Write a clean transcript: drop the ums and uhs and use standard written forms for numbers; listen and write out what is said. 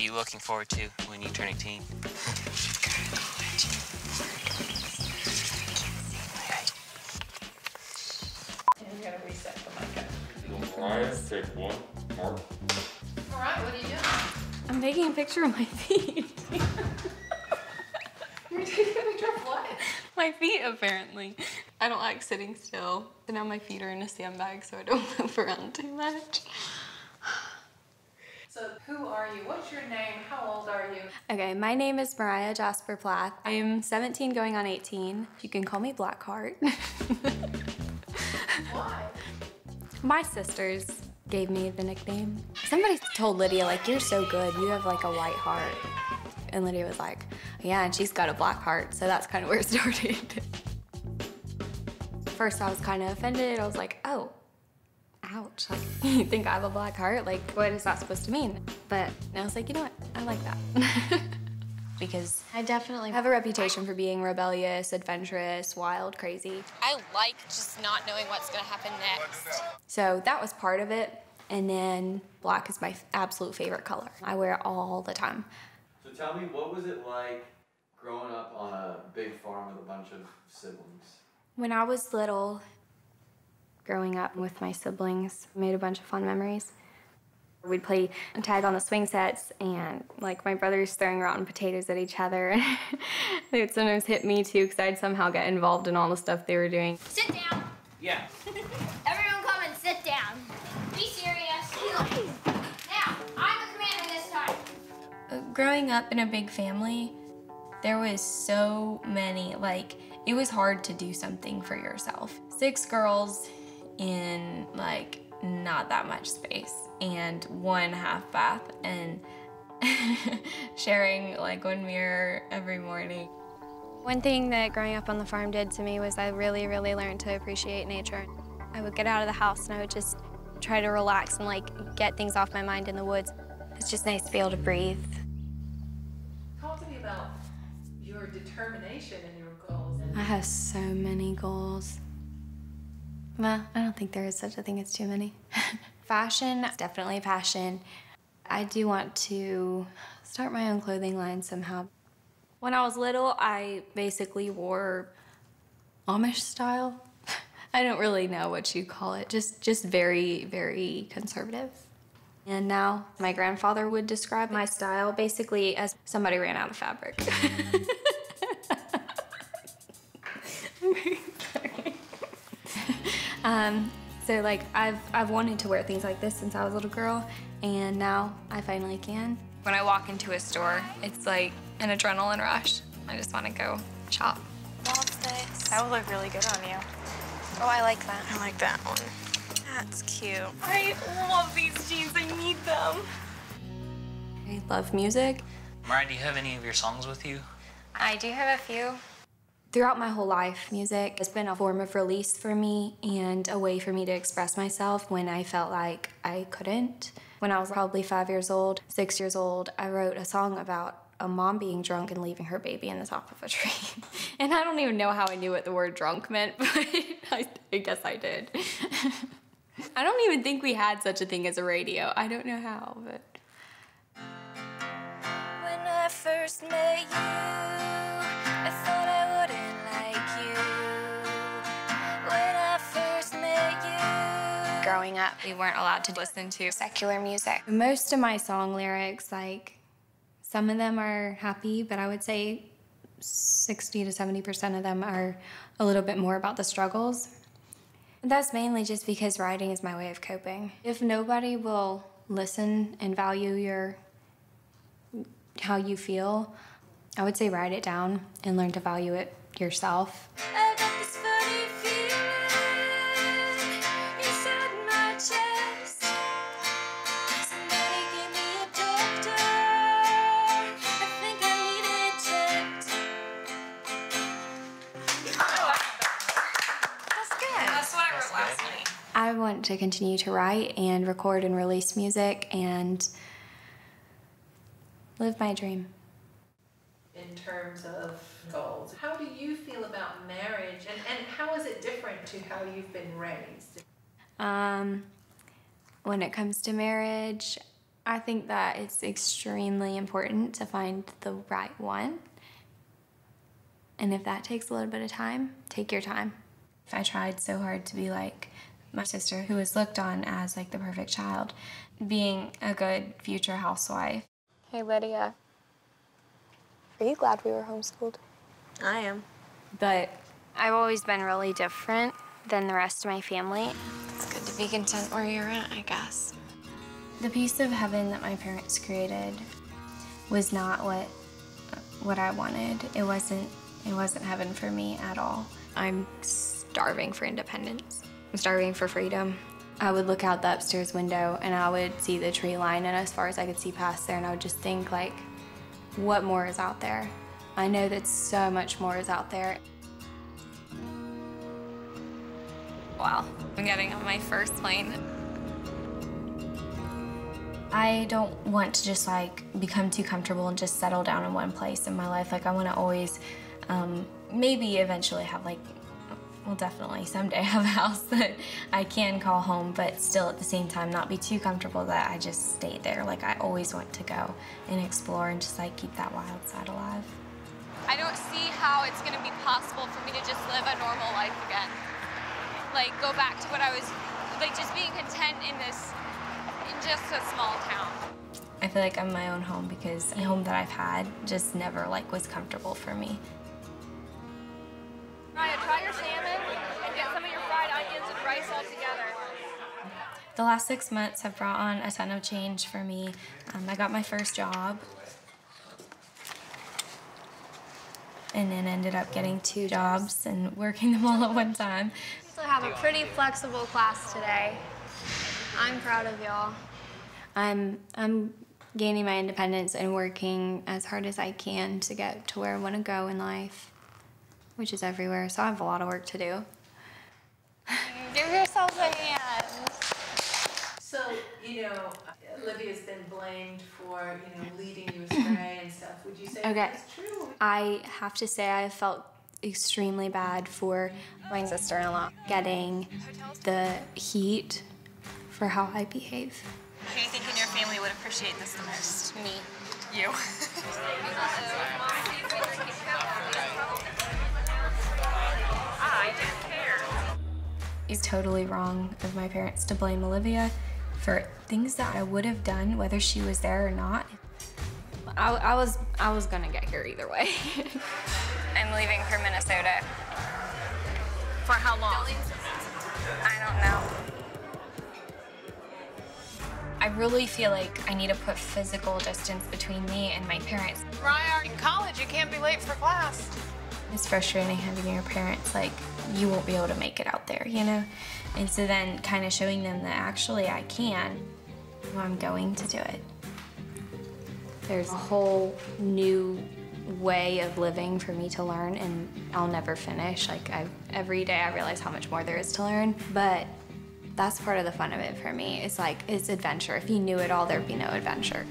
you looking forward to when you turn 18? And you're gonna reset the mic up. Moriah, take one. Mark. Moriah, what are you doing? I'm taking a picture of my feet. You're taking a picture of what? My feet, apparently. I don't like sitting still. So now my feet are in a sandbag so I don't move around too much. So who are you? What's your name? How old are you? Okay, my name is Moriah Jasper Plath. I'm 17 going on 18. You can call me Blackheart. Why? My sisters gave me the nickname. Somebody told Lydia, like, you're so good, you have like a white heart. And Lydia was like, yeah, and she's got a black heart, so that's kind of where it started. First I was kind of offended. I was like, oh, ouch, like, you think I have a black heart? Like, what is that supposed to mean? But I was like, you know what, I like that. Because I definitely have a reputation for being rebellious, adventurous, wild, crazy. I like just not knowing what's gonna happen next. So that was part of it. And then black is my absolute favorite color. I wear it all the time. So tell me, what was it like growing up on a big farm with a bunch of siblings? When I was little, growing up with my siblings, made a bunch of fun memories. We'd play tag on the swing sets, and like my brothers throwing rotten potatoes at each other. They would sometimes hit me too, because I'd somehow get involved in all the stuff they were doing. Sit down. Yeah. Everyone come and sit down. Be serious. Now, I'm the commander this time. Growing up in a big family, there was so many, like, it was hard to do something for yourself. 6 girls in, like, not that much space, and 1 half bath, and sharing, like, 1 mirror every morning. One thing that growing up on the farm did to me was I really, really learned to appreciate nature. I would get out of the house and I would just try to relax and, like, get things off my mind in the woods. It's just nice to be able to breathe. Talk to me about your determination and your goals. I have so many goals. Well, I don't think there is such a thing as too many. Fashion is definitely a passion. I do want to start my own clothing line somehow. When I was little, I basically wore Amish style. I don't really know what you call it, just very, very conservative. And now my grandfather would describe my style basically as somebody ran out of fabric. I'm very sorry. So like I've wanted to wear things like this since I was a little girl, and now I finally can. When I walk into a store, it's like an adrenaline rush. I just want to go shop. Love this. That would look really good on you. Oh, I like that. I like that one. That's cute. I love these jeans, I need them. I love music. Moriah, do you have any of your songs with you? I do have a few. Throughout my whole life, music has been a form of release for me and a way for me to express myself when I felt like I couldn't. When I was probably 5 years old, 6 years old, I wrote a song about a mom being drunk and leaving her baby in the top of a tree. And I don't even know how I knew what the word drunk meant, but I guess I did. I don't even think we had such a thing as a radio. I don't know how, but... When I first met you, I thought I wouldn't like you. When I first met you. Growing up, we weren't allowed to listen to secular music. Most of my song lyrics, like, some of them are happy, but I would say 60 to 70% of them are a little bit more about the struggles. That's mainly just because writing is my way of coping. If nobody will listen and value how you feel, I would say write it down and learn to value it yourself. I got this funny feeling inside my chest. Somebody give me a doctor. I think I need it checked. That's good. That's what I wrote last night. I want to continue to write and record and release music and live my dream. In terms of goals, how do you feel about marriage, and how is it different to how you've been raised? When it comes to marriage, I think that it's extremely important to find the right one. And if that takes a little bit of time, take your time. I tried so hard to be like my sister, who was looked on as like the perfect child, being a good future housewife. Hey, Lydia. Are you glad we were homeschooled? I am. But I've always been really different than the rest of my family. It's good to be content where you're at, I guess. The piece of heaven that my parents created was not what I wanted. It wasn't heaven for me at all. I'm starving for independence. I'm starving for freedom. I would look out the upstairs window and I would see the tree line, and as far as I could see past there, and I would just think, like, what more is out there? I know that so much more is out there. Wow, I'm getting on my first plane. I don't want to just like become too comfortable and just settle down in one place in my life. Like, I want to always, maybe eventually have like, well, definitely someday have a house that I can call home, but still at the same time not be too comfortable that I just stay there. Like, I always want to go and explore and just like keep that wild side alive. I don't see how it's gonna be possible for me to just live a normal life again. Like, go back to what I was, like, just being content in just a small town. I feel like I'm my own home because the home that I've had just never like was comfortable for me. Moriah, try your salmon and get some of your fried onions and rice all together. The last 6 months have brought on a ton of change for me. I got my first job and then ended up getting 2 jobs and working them all at one time. We have a pretty flexible class today. I'm proud of y'all. I'm gaining my independence and working as hard as I can to get to where I want to go in life, which is everywhere, so I have a lot of work to do. Give yourselves a hand. So, you know, Olivia's been blamed for, you know, leading you astray and stuff. Would you say that's true? I have to say I felt extremely bad for my sister-in-law getting the heat for how I behave. Who do you think in your family would appreciate this the most? Me. You. I didn't care. It's totally wrong of my parents to blame Olivia for things that I would have done whether she was there or not. I was gonna get here either way. I'm leaving for Minnesota. For how long? I don't know. I really feel like I need to put physical distance between me and my parents. Moriah, in college, you can't be late for class. It's frustrating having your parents like, you won't be able to make it out there, you know? And so then kind of showing them that actually I can, well, I'm going to do it. There's a whole new way of living for me to learn, and I'll never finish. Like, every day I realize how much more there is to learn, but that's part of the fun of it for me. It's like, it's adventure. If you knew it all, there'd be no adventure.